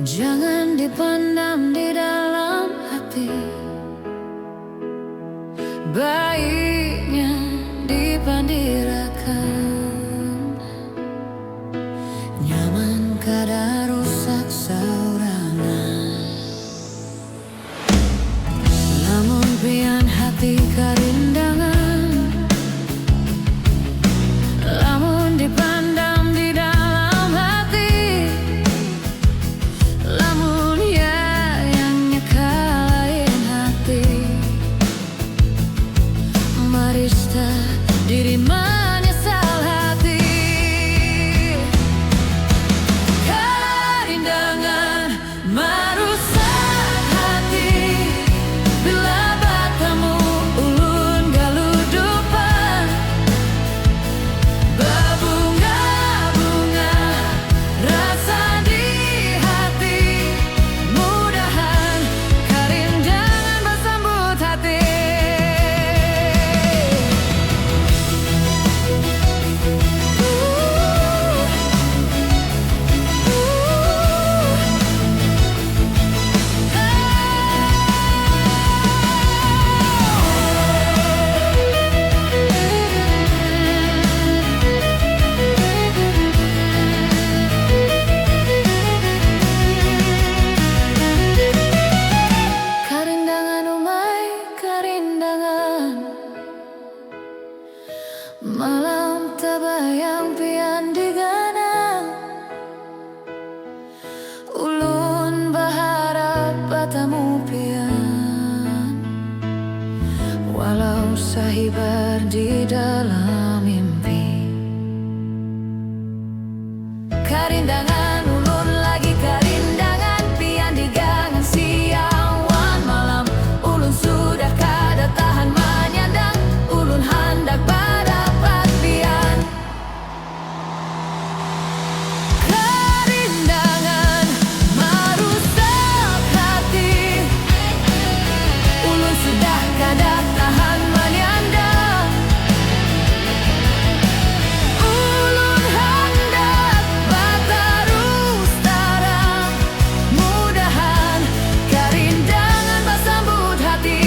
Jangan dipendam di dalam hati, baiknya dipandirakan. Nyaman kada rusak saurangan, lamun pian hati karindangan. Lamun dipandam di dalam hati, lamun ya yang nyekalain hati, marista diri menyesal hati. Karindangan merusak hati, bila batamu ulun galudupan. Berbunga-bunga rasa di hati, mudahan karindangan bersambut hati. Karindangan umay, karindangan, malam tabayang pian diganang. Ulun berharap batamu pian, walau sahibar di dalam mimpi. Karindangan ulun lagi karindangan, pian digangan siang wan malam. Ulun sudah kada tahan menyandang, ulun hendak berdapat pian. Karindangan merusak hati, ulun sudah kada tahan menyandang. Ulun hendak berterus terang, mudahan karindangan bersambut hati.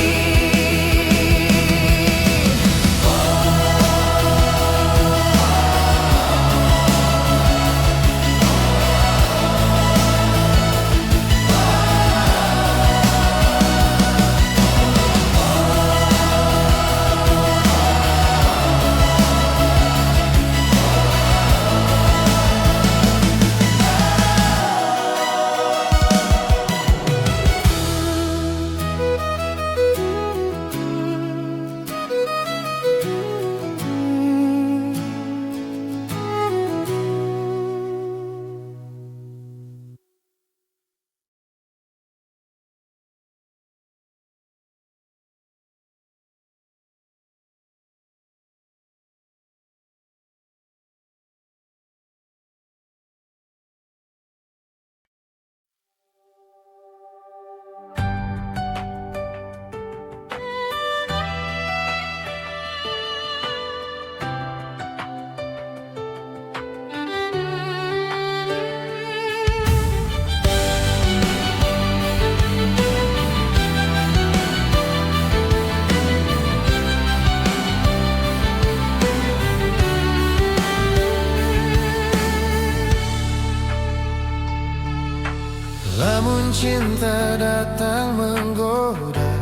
Lamun cinta datang menggoda,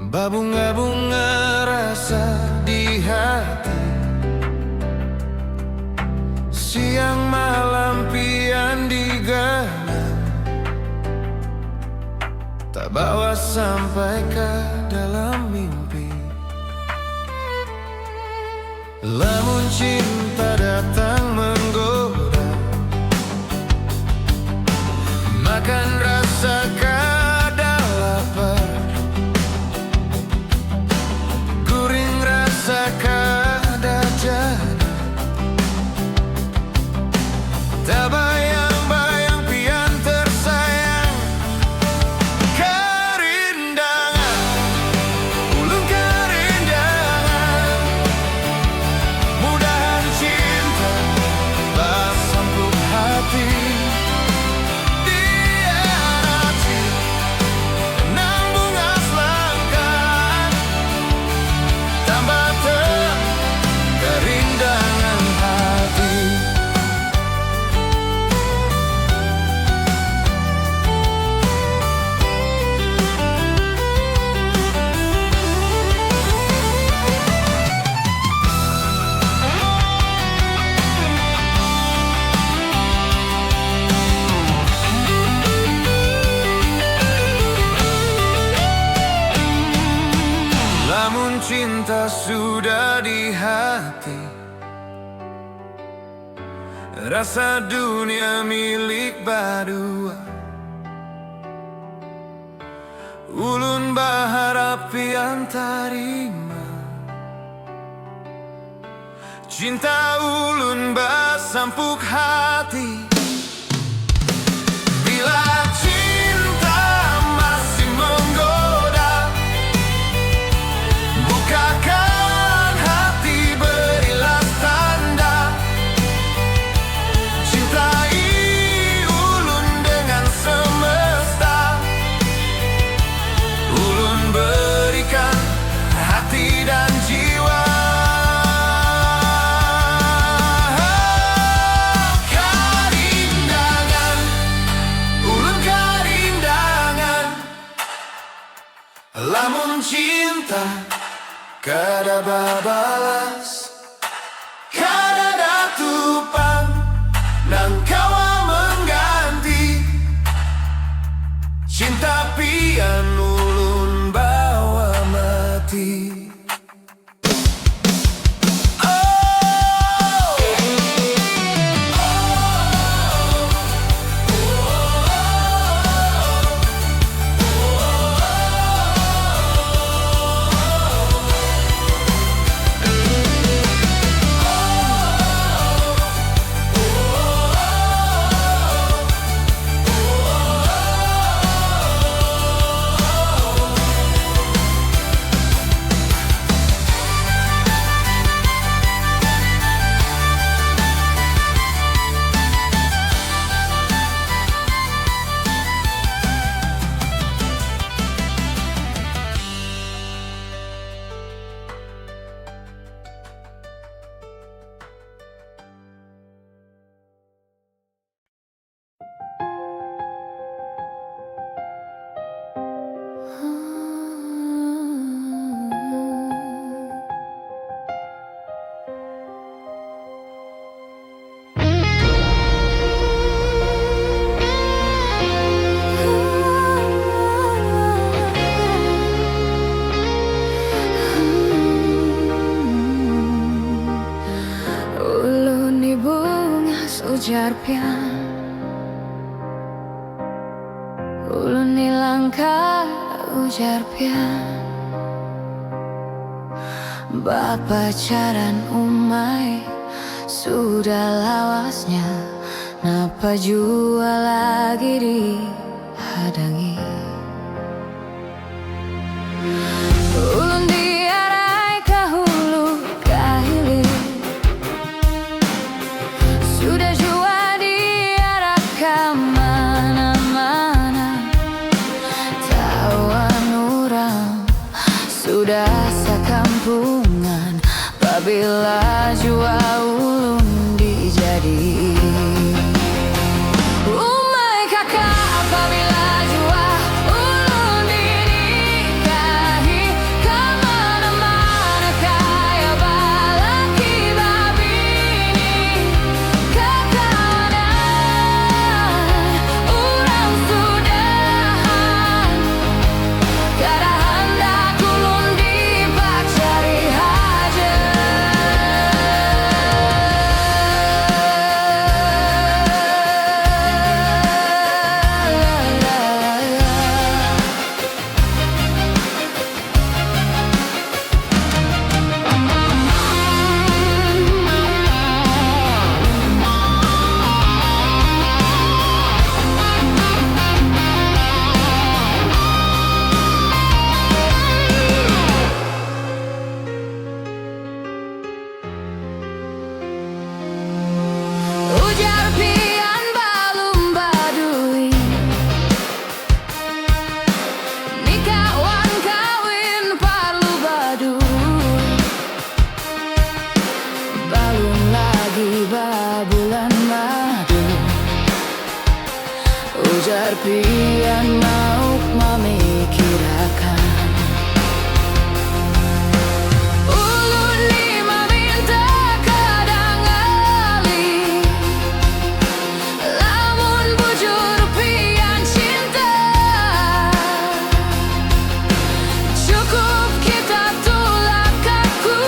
berbunga-bunga rasa di hati. Siang malam pian diganang, tak bawa sampai ke dalam mimpi. Lamun cinta datang menggoda, makan rasa kada lapar, guring rasa kada jadi, tak bayang-bayang pian tersayang. Karindangan, ulun karindangan, mudahan cinta bersambut hati. sudah di hati. Rasa dunia milik berdua. Ulun berharap pian terima. Cinta ulun bersampuk hati. Bila cinta masih menggoda, bukakan hati, berilah tanda. Cintai ulun dengan semesta. Ulun berikan hati dan jiwa. Lamun cinta kada babalas, kada datupang nang kawa mengganti. Cinta pian ulun bawa mati. Ujar pian ulun ni langkah ujar pian bapacaran umai sudah lawasnya, napa jua lagi dihadangi. Ulun diarai ke hulu ke hilir, sudah jua diarah ke mana-mana. Tawan orang sudah sekampungan, apabila jua ulun dijadi. Umai kakak apabila jua ulun dinikahi, kemana-mana kaya balaki babini. Kekawanan orang sudahan, kada hendak ulun dipacari haja. Ujar pian balum badui, nikawan kawin parlu badui. Balum lagi babulan madu, ujar pian mau memikirkan. Ulun lima minta kadang ali, lamun bujur pian cinta. Cukup kita tolak aku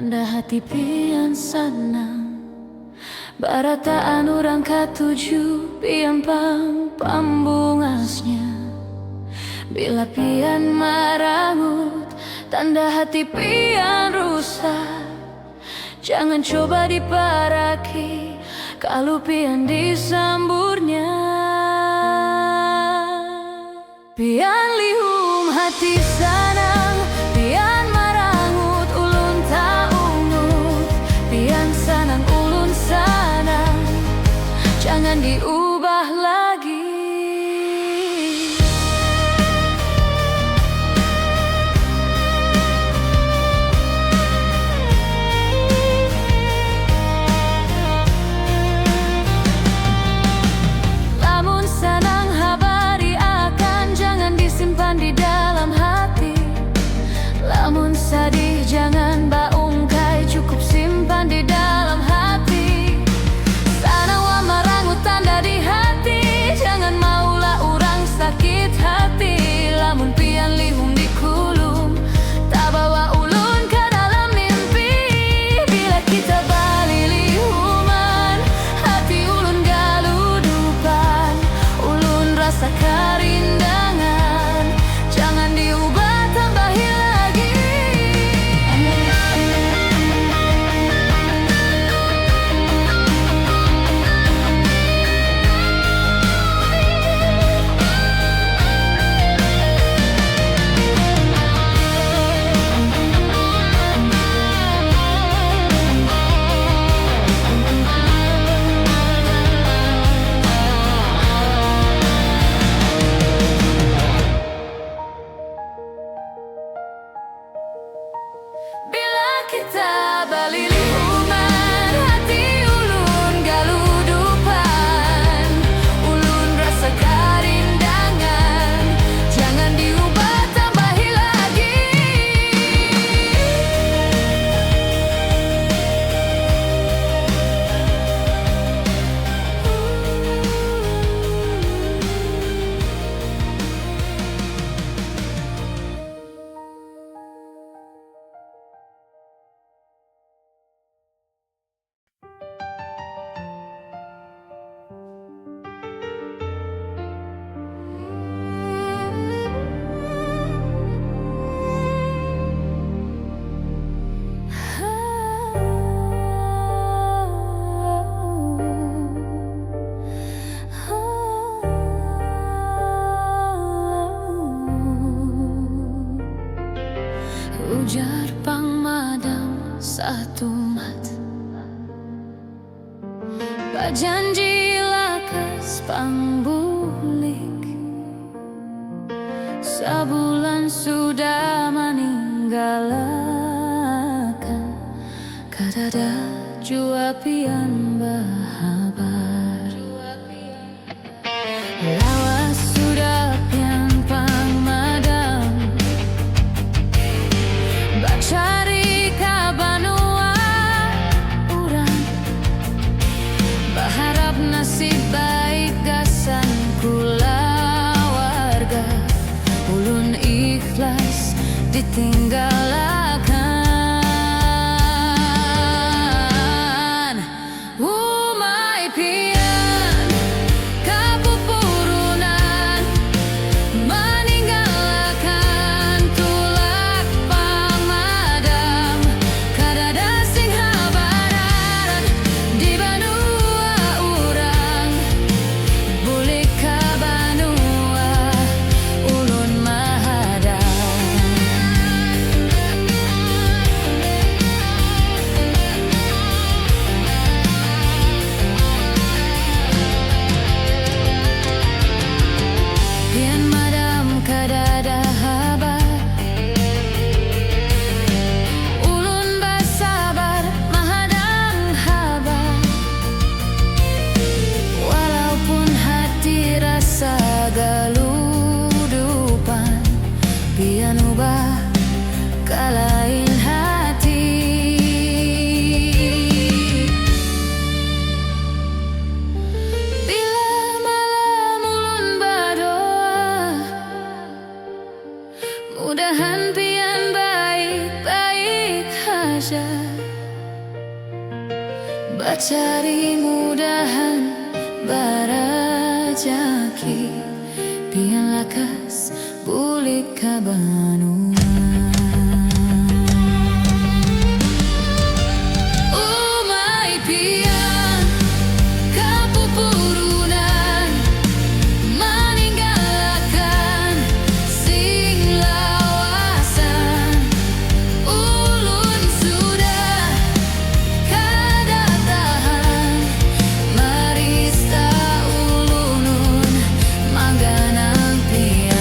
tanda hati pian sanang. Barataan orang katuju pian pambungasnya. Bila pian marangut, tanda hati pian rusak. Jangan coba diparaki kalau pian disamburnya. Pian lihum hati sanang, pian marangut ulun tak ungut. Pian sanang ulun sanang, jangan diubah lagi. Sadih jangan baungkai, cukup simpan di dalam hati. Sanawa marangut tanda di hati, jangan maulah orang sakit hati. Lamun pian lihum dikulum, tak bawa ulun ke dalam mimpi. Bila kita bali lihuman, hati ulun galudupan. Ulun rasa karindangan, jangan diubah tambahi lagi. Bila kita bali lihuman, hati ulun galudupan. Ulun rasa karindangan, jangan diubah tambahi lagi. Ujar pangmadam satu mat, pajanji lakas pangbulik. Sabulan sudah meninggalkan, kadada jua pian bahabar. Lawas sudah pian pangmadam, cari kabanua urang, berharap nasib baik gasan kula warga. Ulun ikhlas ditinggalkan. Umay pian Bacari mudahan barajaki pian lakas bulik kabanua. Umay pian kapupurunan meninggalkan sing lawasan. Ulun sudah kada tahan marista ulunun mangganang pian.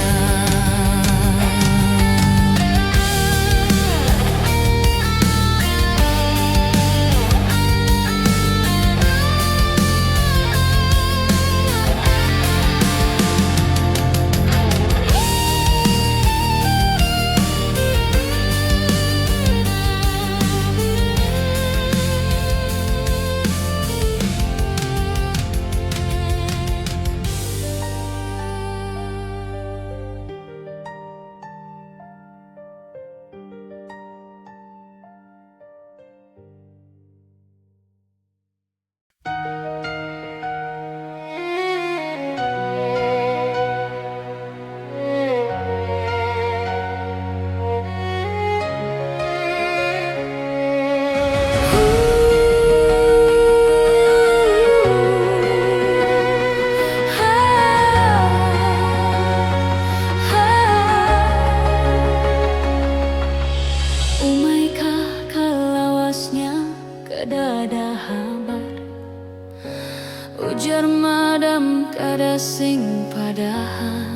Umaykah kalawasnya kadada habar, ujar madam kada sing padahan.